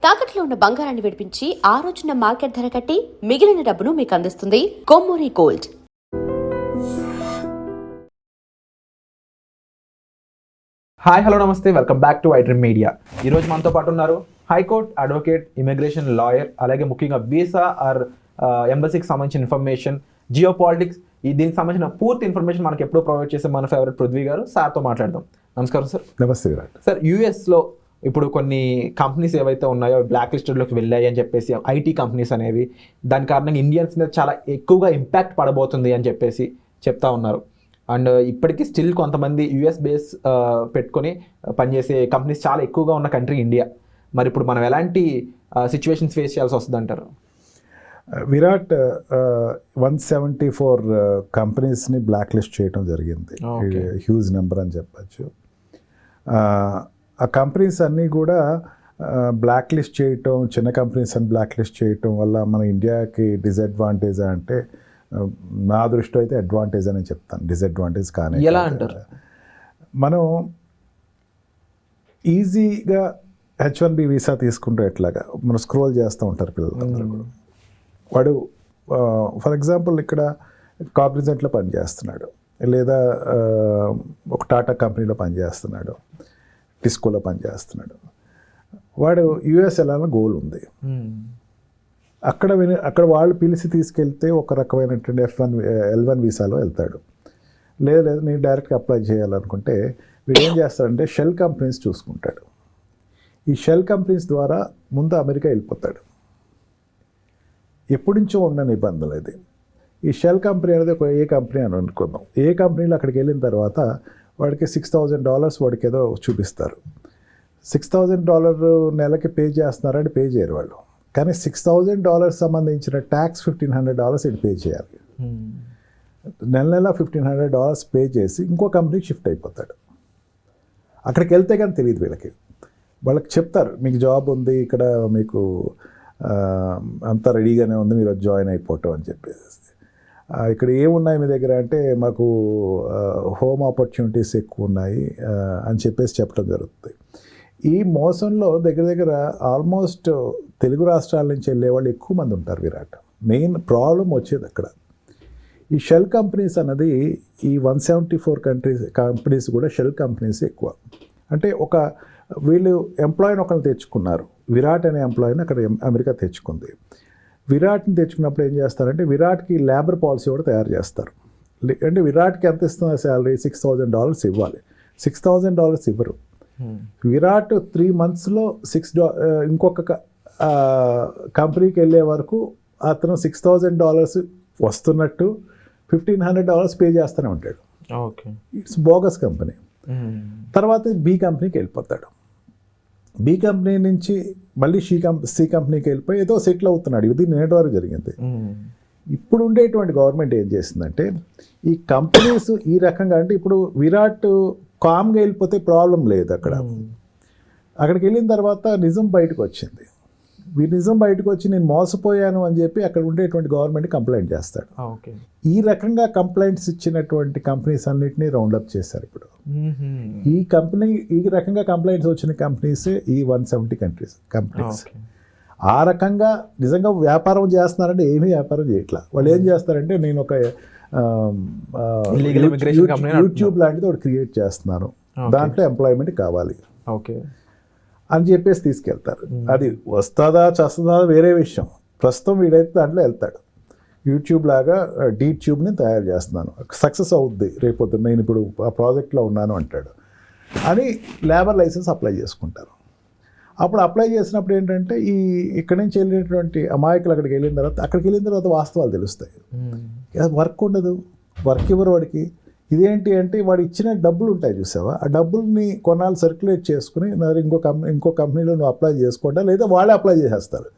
తాకట్లో ఉన్న బంగారాన్ని విడిపించి ఆ రోజున మార్కెట్ ధర కట్టి మిగిలిన డబ్బును మీకు అందిస్తుంది కొమ్మూరి గోల్డ్. హాయ్ హలో నమస్తే, welcome back to iDream media. ఈరోజు మనతో పాటు ఉన్నారు హైకోర్టు అడ్వకేట్, ఇమిగ్రేషన్ లాయర్, అలాగే ముఖ్యంగా వీసా ఆర్ ఎంబసీకి సంబంధించిన ఇన్ఫర్మేషన్, జియో పాలిటిక్స్, దీనికి సంబంధించిన పూర్తి ఇన్ఫర్మేషన్ మనకి ఎప్పుడూ ప్రొవైడ్ చేసే మన ఫేవరెట్ పృథ్వీ గారు. సార్తో మాట్లాడదాం. నమస్కారం సార్. నమస్తే విరాట్. సార్, యూఎస్లో ఇప్పుడు కొన్ని కంపెనీస్ ఏవైతే ఉన్నాయో బ్లాక్ లిస్టెడ్లోకి వెళ్ళాయి అని చెప్పేసి, ఐటీ కంపెనీస్ అనేవి, దాని కారణంగా ఇండియన్స్ మీద చాలా ఎక్కువగా ఇంపాక్ట్ పడబోతుంది అని చెప్పేసి చెప్తా ఉన్నారు. అండ్ ఇప్పటికీ స్టిల్ కొంతమంది యూఎస్ బేస్ పెట్టుకొని పనిచేసే కంపెనీస్ చాలా ఎక్కువగా ఉన్న కంట్రీ ఇండియా. మరి ఇప్పుడు మనం ఎలాంటి సిచ్యువేషన్స్ ఫేస్ చేయాల్సి వస్తుంది అంటారు? విరాట్, 174 కంపెనీస్ని బ్లాక్ లిస్ట్ చేయడం జరిగింది. హ్యూజ్ నెంబర్ అని చెప్పచ్చు. ఆ కంపెనీస్ అన్నీ కూడా బ్లాక్ లిస్ట్ చేయటం, చిన్న కంపెనీస్ అని బ్లాక్ లిస్ట్ చేయటం వల్ల మన ఇండియాకి డిసడ్వాంటేజ్ అంటే, నా దృష్టిలో అయితే అడ్వాంటేజ్ అని చెప్తాను. డిసడ్వాంటేజ్ కానీ ఎలా అంటారు? మనం ఈజీగా H1B వీసా తీసుకుంటే ఎట్లాగా మనం స్క్రోల్ చేస్తూ ఉంటారు పిల్లలందరూ కూడా. వాడు ఫర్ ఎగ్జాంపుల్ ఇక్కడ కాగ్నిజెంట్లో పనిచేస్తున్నాడు, లేదా ఒక టాటా కంపెనీలో పనిచేస్తున్నాడు, టిస్కోలో పనిచేస్తున్నాడు. వాడు యూఎస్ వెళ్ళాలని గోల్ ఉంది. అక్కడ వాళ్ళు పిలిచి తీసుకెళ్తే ఒక రకమైనటువంటి L1 వీసాలో వెళ్తాడు. లేదు నేను డైరెక్ట్గా అప్లై చేయాలనుకుంటే వీడు ఏం చేస్తాడంటే షెల్ కంపెనీస్ చూసుకుంటాడు. ఈ షెల్ కంపెనీస్ ద్వారా ముందు అమెరికా వెళ్ళిపోతాడు. ఎప్పటి నుంచో ఉన్న నిబంధనలు ఇది. ఈ షెల్ కంపెనీ అనేది ఒక ఏ కంపెనీ అని అనుకుందాం. ఏ కంపెనీలో అక్కడికి వెళ్ళిన తర్వాత వాడికి $6,000 వాడికి ఏదో చూపిస్తారు. $6,000 నెలకి పే చేస్తున్నారంటే పే చేయరు వాళ్ళు. కానీ $6,000 సంబంధించిన ట్యాక్స్ $1,500 ఇది పే చేయాలి. నెల $1,500 పే చేసి ఇంకో కంపెనీకి షిఫ్ట్ అయిపోతాడు. అక్కడికి వెళ్తే కానీ తెలియదు వీళ్ళకి. వాళ్ళకి చెప్తారు మీకు జాబ్ ఉంది ఇక్కడ, మీకు అంతా రెడీగానే ఉంది, మీరు జాయిన్ అయిపోవటం అని చెప్పేసి. ఇక్కడ ఏమున్నాయి మీ దగ్గర అంటే, మాకు హోమ్ ఆపర్చునిటీస్ ఎక్కువ ఉన్నాయి అని చెప్పేసి చెప్పడం జరుగుతుంది. ఈ మోసంలో దగ్గర ఆల్మోస్ట్ తెలుగు రాష్ట్రాల నుంచి వెళ్ళే వాళ్ళు ఎక్కువ మంది ఉంటారు విరాట్. మెయిన్ ప్రాబ్లం వచ్చేది అక్కడ. ఈ షెల్ కంపెనీస్ అన్నది, ఈ 174 కంపెనీస్ కూడా షెల్ కంపెనీస్ ఎక్కువ. అంటే వీళ్ళు ఎంప్లాయీని ఒకరిని తెచ్చుకున్నారు. విరాట్ అనే ఎంప్లాయీని అక్కడ అమెరికా తెచ్చుకుంది. విరాట్ని తెచ్చుకున్నప్పుడు ఏం చేస్తారంటే, విరాట్కి లేబర్ పాలసీ కూడా తయారు చేస్తారు. అంటే విరాట్కి ఎంత ఇస్తున్న శాలరీ $6,000 ఇవ్వాలి. $6,000 ఇవ్వరు. విరాట్ 3 monthsలో ఇంకొక కంపెనీకి వెళ్ళే వరకు అతను $6,000 వస్తున్నట్టు $1,500 పే చేస్తూనే ఉంటాడు. It's bogus company. తర్వాత బి కంపెనీకి వెళ్ళిపోతాడు. బి కంపెనీ నుంచి మళ్ళీ సి కంపెనీకి వెళ్ళిపోయి ఏదో సెటిల్ అవుతున్నాడు. ఇది నేటి వరకు జరిగింది. ఇప్పుడు ఉండేటువంటి గవర్నమెంట్ ఏం చేసిందంటే, ఈ కంపెనీస్ ఈ రకంగా, అంటే ఇప్పుడు విరాట్ కామ్గా వెళ్ళిపోతే ప్రాబ్లం లేదు. అక్కడికి వెళ్ళిన తర్వాత నిజం బయటకు వచ్చింది. నిజం బయటకు వచ్చి నేను మోసపోయాను అని చెప్పి అక్కడ ఉండేటువంటి గవర్నమెంట్ కంప్లైంట్ చేస్తాడు. ఈ రకంగా కంప్లైంట్స్ ఇచ్చినటువంటి కంపెనీస్ అన్నింటినీ రౌండప్ చేశారు ఇప్పుడు. ఈ రకంగా కంప్లైంట్స్ వచ్చిన కంపెనీసే ఈ 170 కంపెనీస్. ఆ రకంగా నిజంగా వ్యాపారం చేస్తున్నారంటే ఏమీ వ్యాపారం చేయట్లా. వాళ్ళు ఏం చేస్తారంటే, నేను ఒక యూట్యూబ్ లాంటిది ఒకటి క్రియేట్ చేస్తున్నాను, దాంట్లో ఎంప్లాయ్మెంట్ కావాలి అని చెప్పేసి తీసుకెళ్తారు. అది వస్తుందా చేస్తుందా వేరే విషయం. ప్రస్తుతం వీడైతే దాంట్లో వెళ్తాడు. యూట్యూబ్ లాగా డీట్యూబ్ని తయారు చేస్తున్నాను, సక్సెస్ అవుద్ది రేపొద్దు, నేను ఇప్పుడు ఆ ప్రాజెక్ట్లో ఉన్నాను అంటాడు అని లేబర్ లైసెన్స్ అప్లై చేసుకుంటారు. అప్పుడు అప్లై చేసినప్పుడు ఏంటంటే, ఇక్కడి నుంచి వెళ్ళినటువంటి అమాయకులు అక్కడికి వెళ్ళిన తర్వాత వాస్తవాలు తెలుస్తాయి. వర్క్ ఉండదు, వర్క్ ఇవ్వరు వాడికి. ఇదేంటి అంటే, వాడు ఇచ్చిన డబ్బులు ఉంటాయి చూసావా, ఆ డబ్బుల్ని కొన్నాళ్ళు సర్క్యులేట్ చేసుకుని ఇంకో కంపెనీలో నువ్వు అప్లై చేసుకుంటా, లేదా వాళ్ళే అప్లై చేసేస్తారు.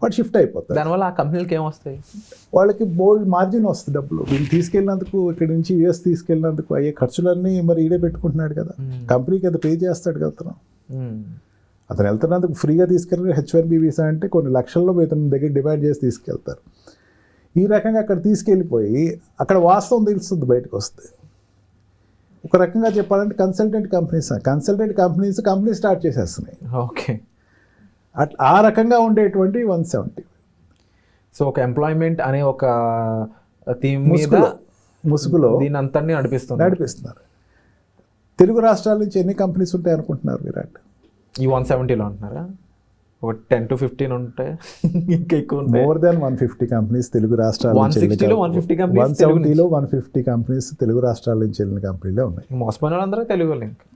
వాడు షిఫ్ట్ అయిపోతారు. దానివల్ల ఆ కంపెనీలకి ఏమొస్తాయి, వాళ్ళకి బోల్డ్ మార్జిన్ వస్తుంది. డబ్బులు వీళ్ళు తీసుకెళ్ళినందుకు, ఇక్కడి నుంచి యూఎస్ తీసుకెళ్ళినందుకు అయ్యే ఖర్చులన్నీ మరి ఈడే పెట్టుకుంటున్నాడు కదా. కంపెనీకి అది పే చేస్తాడు కదా. అతను వెళ్తున్నందుకు ఫ్రీగా తీసుకెళ్ళి H1B వీసా అంటే కొన్ని లక్షల్లో ఇతని దగ్గర డిమాండ్ చేసి తీసుకెళ్తారు. ఈ రకంగా అక్కడ తీసుకెళ్ళిపోయి అక్కడ వాస్తవం తెలుస్తుంది, బయటకు వస్తుంది. ఒక రకంగా చెప్పాలంటే కన్సల్టెంట్ కంపెనీ స్టార్ట్ చేసేస్తున్నాయి. ఓకే. ఆ రకంగా ఉండేటువంటి 170. సో ఒక ఎంప్లాయ్మెంట్ అనే ఒక థీమ్ మీద ముసుగులో దీని అంతని నడిపిస్తున్నారు. తెలుగు రాష్ట్రాల నుంచి ఎన్ని కంపెనీస్ ఉంటాయి అనుకుంటున్నారు విరాట్? ఈ 170లో అంటున్నారా? ఒక 10 to 15 ఉంటాయి, ఇంకా ఎక్కువ ఉంటాయి. మోర్ దాన్ 150 కంపెనీస్ తెలుగు రాష్ట్రాల నుంచి 160లో 150 కంపెనీస్ 170లో 150 కంపెనీస్ తెలుగు రాష్ట్రాల నుంచి వెళ్ళిన కంపెనీలే ఉన్నాయి. మోసపోయిన వాళ్ళందరూ తెలుగు వాళ్ళు. ఇంకా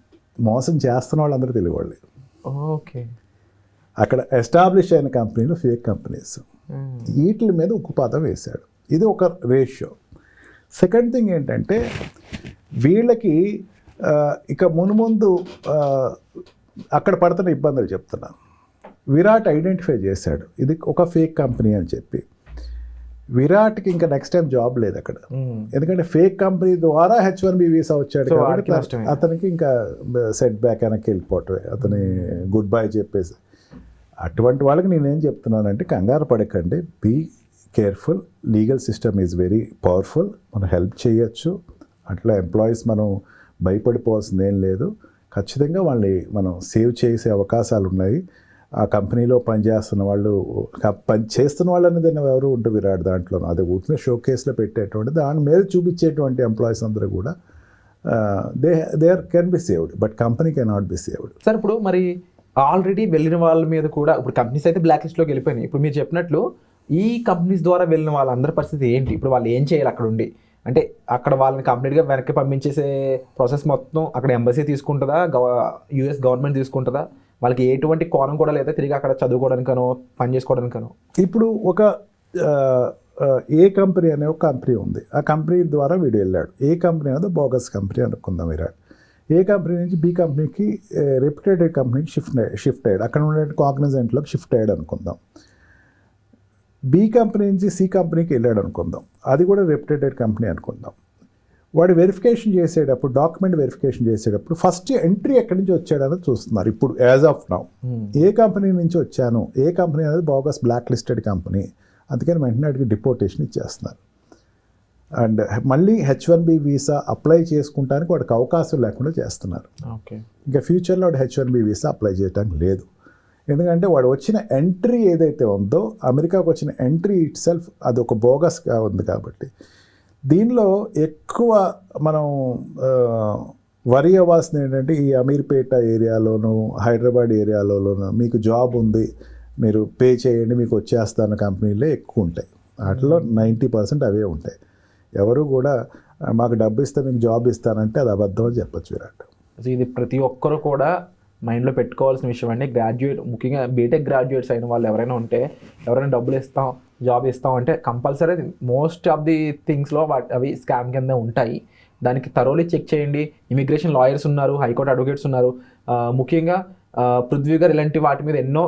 మోసం చేస్తున్న వాళ్ళందరూ తెలుగు వాళ్ళే. ఓకే. అక్కడ ఎస్టాబ్లిష్ అయిన కంపెనీలు ఫేక్ కంపెనీస్. వీటి మీద ఉక్కుపాదం వేశాడు. ఇది ఒక రేషియో. సెకండ్ థింగ్ ఏంటంటే వీళ్ళకి ఇక మున్ముందు అక్కడ పడుతున్న ఇబ్బందులు చెప్తున్నాను. విరాట్ ఐడెంటిఫై చేశాడు ఇది ఒక ఫేక్ కంపెనీ అని చెప్పి. విరాట్కి ఇంకా నెక్స్ట్ టైం జాబ్ లేదు అక్కడ, ఎందుకంటే ఫేక్ కంపెనీ ద్వారా H1B వీసా వచ్చాడు కాబట్టి అతనికి ఇంకా సెట్ బ్యాక్ వెనక్కి వెళ్ళిపోవటమే, అతని గుడ్ బై చెప్పేసి. అటువంటి వాళ్ళకి నేనేం చెప్తున్నానంటే కంగారు పడకండి, be careful. Legal system is very powerful, మనం హెల్ప్ చేయొచ్చు. అట్లా ఎంప్లాయీస్ మనం భయపడిపోవాల్సింది ఏం లేదు. ఖచ్చితంగా వాళ్ళని మనం సేవ్ చేసే అవకాశాలు ఉన్నాయి. ఆ కంపెనీలో పనిచేస్తున్న వాళ్ళు చేస్తున్న వాళ్ళు అనేది ఎవరు ఉంటుంది విరాట్ దాంట్లో, అది ఊరికే షో కేసులో పెట్టేటువంటి దాని మీద చూపించేటువంటి ఎంప్లాయీస్ అందరూ కూడా they can be saved, but company can not be saved. Sir ఇప్పుడు మరి ఆల్రెడీ వెళ్ళిన వాళ్ళ మీద కూడా ఇప్పుడు కంపెనీస్ అయితే బ్లాక్ లిస్ట్లోకి వెళ్ళిపోయినాయి. ఇప్పుడు మీరు చెప్పినట్లు ఈ కంపెనీస్ ద్వారా వెళ్ళిన వాళ్ళందరి పరిస్థితి ఏంటి? ఇప్పుడు వాళ్ళు ఏం చేయాలి అక్కడ ఉండి? అంటే అక్కడ వాళ్ళని కంప్లీట్గా వెనక్కి పంపించేసే ప్రాసెస్ మొత్తం అక్కడ ఎంబసీ తీసుకుంటుందా, US గవర్నమెంట్ తీసుకుంటుందా? వాళ్ళకి ఎటువంటి కోణం కూడా లేదా తిరిగి అక్కడ చదువుకోవడానికనో పని చేసుకోవడానికనో? ఇప్పుడు ఒక ఏ కంపెనీ అనే ఒక కంపెనీ ఉంది, ఆ కంపెనీ ద్వారా వీడు వెళ్ళాడు. ఏ కంపెనీ అనేది బోగస్ కంపెనీ అనుకుందాం విరాట్. ఏ కంపెనీ నుంచి బి కంపెనీకి రెప్యుటేటెడ్ కంపెనీకి షిఫ్ట్ అయ్యాడు, అక్కడ ఉండే కాగ్నిజెంట్లోకి షిఫ్ట్ అయ్యాడు అనుకుందాం. బి కంపెనీ నుంచి సి కంపెనీకి వెళ్ళాడు అనుకుందాం, అది కూడా రెప్యుటేటెడ్ కంపెనీ అనుకుందాం. వాడు వెరిఫికేషన్ చేసేటప్పుడు, డాక్యుమెంట్ వెరిఫికేషన్ చేసేటప్పుడు ఫస్ట్ ఎంట్రీ ఎక్కడి నుంచి వచ్చాడనేది చూస్తున్నారు ఇప్పుడు as of now. A company నుంచి వచ్చాను, ఏ కంపెనీ అనేది బోగస్ బ్లాక్ లిస్టెడ్ కంపెనీ, అందుకని వెంటనే వాడికి డిపోర్టేషన్ ఇచ్చేస్తున్నారు. అండ్ మళ్ళీ H1B వీసా అప్లై చేసుకుంటానికి వాడికి అవకాశం లేకుండా చేస్తున్నారు. ఇంకా ఫ్యూచర్లో వాడు H1B వీసా అప్లై చేయడానికి లేదు, ఎందుకంటే వాడు వచ్చిన ఎంట్రీ ఏదైతే ఉందో, అమెరికాకు వచ్చిన ఎంట్రీ ఇట్ సెల్ఫ్ అది ఒక బోగస్గా ఉంది. కాబట్టి దీనిలో ఎక్కువ మనం వరి అవ్వాల్సింది ఏంటంటే ఈ అమీర్పేట ఏరియాలోను హైదరాబాద్ ఏరియాలోనూ మీకు జాబ్ ఉంది, మీరు పే చేయండి మీకు వచ్చేస్తాన్న కంపెనీలే ఎక్కువ ఉంటాయి. వాటిలో 90% అవే ఉంటాయి. ఎవరు కూడా మాకు డబ్బు ఇస్తే మీకు జాబ్ ఇస్తానంటే అది అబద్ధం అని చెప్పచ్చు విరాట్. ఇది ప్రతి ఒక్కరు కూడా మైండ్లో పెట్టుకోవాల్సిన విషయం అండి. గ్రాడ్యుయేట్, ముఖ్యంగా బీటెక్ గ్రాడ్యుయేట్స్ అయిన వాళ్ళు ఎవరైనా ఉంటే, ఎవరైనా డబ్బులు ఇస్తాం జాబ్ ఇస్తాం అంటే కంపల్సరీ మోస్ట్ ఆఫ్ ది థింగ్స్లో అవి స్కామ్ కింద ఉంటాయి. దానికి థరోలీ చెక్ చేయండి. ఇమిగ్రేషన్ లాయర్స్ ఉన్నారు, హైకోర్టు అడ్వకేట్స్ ఉన్నారు. ముఖ్యంగా పృథ్వీ గారు ఇలాంటి వాటి మీద ఎన్నో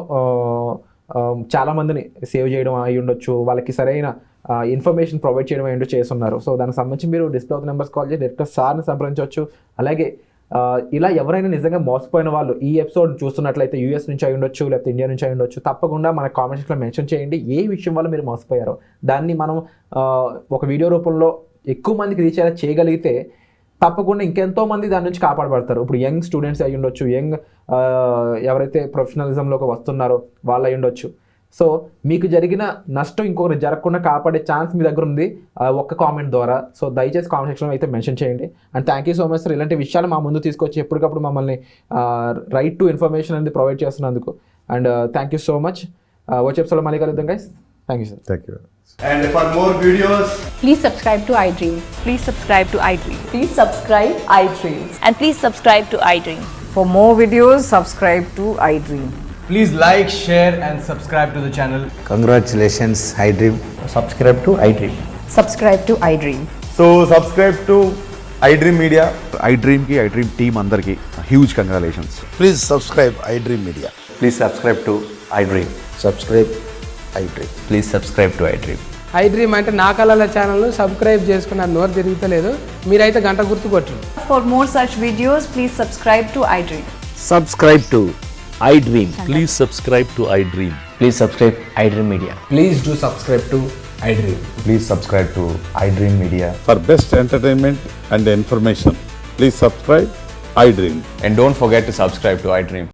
చాలామందిని సేవ్ చేయడం అయి ఉండొచ్చు, వాళ్ళకి సరైన ఇన్ఫర్మేషన్ ప్రొవైడ్ చేయడం అయ్యి చేస్తున్నారు. సో దానికి సంబంధించి మీరు డిస్ప్లే ఆఫ్ నెంబర్స్ కాల్ చేసి డైరెక్ట్గా సార్ని సంప్రదించవచ్చు. అలాగే ఇలా ఎవరైనా నిజంగా మోసపోయిన వాళ్ళు ఈ ఎపిసోడ్ చూస్తున్నట్లయితే US నుంచి అయి ఉండొచ్చు, లేకపోతే ఇండియా నుంచి అయి ఉండొచ్చు, తప్పకుండా మన కామెంట్ సెక్షన్లో మెన్షన్ చేయండి ఏ విషయం వల్ల మీరు మోసపోయారో. దాన్ని మనం ఒక వీడియో రూపంలో ఎక్కువ మందికి రీచ్ అయ్యేలా చేయగలిగితే తప్పకుండా ఇంకెంతో మంది దాని నుంచి కాపాడబడతారు. ఇప్పుడు యంగ్ స్టూడెంట్స్ అయి ఉండొచ్చు, యంగ్ ఎవరైతే ప్రొఫెషనలిజంలోకి వస్తున్నారో వాళ్ళు అయి ఉండొచ్చు. సో మీకు జరిగిన నష్టం ఇంకొకరు జరగకుండా కాపాడే ఛాన్స్ మీ దగ్గర ఉంది ఒక్క కామెంట్ ద్వారా. సో దయచేసి కామెంట్ సెక్షన్లో అయితే మెన్షన్ చేయండి. And thank you so much sir, ఇలాంటి విషయాలు మా ముందు తీసుకొచ్చి ఎప్పటికప్పుడు మమ్మల్ని రైట్ టు ఇన్ఫర్మేషన్ అనేది ప్రొవైడ్ చేస్తున్నందుకు. And thank you so much. వచ్చే ఎపిసోడ్లో మళ్ళీ కలుద్దాం guys. Thank you sir. Thank you. And for more videos, Please subscribe to iDream. Please subscribe to iDream. Please subscribe iDream. And please subscribe to iDream. For more videos, subscribe to iDream. please like, share and subscribe to the channel. Congratulations, iDream. Subscribe to iDream. Subscribe to iDream. So subscribe to iDream Media. iDream team అందరికి huge congratulations. Please subscribe iDream Media. Please subscribe to iDream. Subscribe iDream. Please subscribe to iDream. iDream అంటే నా కళల ఛానల్ను subscribe చేసుకున్న నోరు తిరుగుతలేదు, మీరైతే గంట గుర్తు కొట్టండి. For more such videos, please subscribe to iDream. Subscribe to iDream. Please subscribe to iDream. Please subscribe iDream Media. Please do subscribe to iDream. Please subscribe to iDream Media. For best entertainment and information, please subscribe iDream. And don't forget to subscribe to iDream.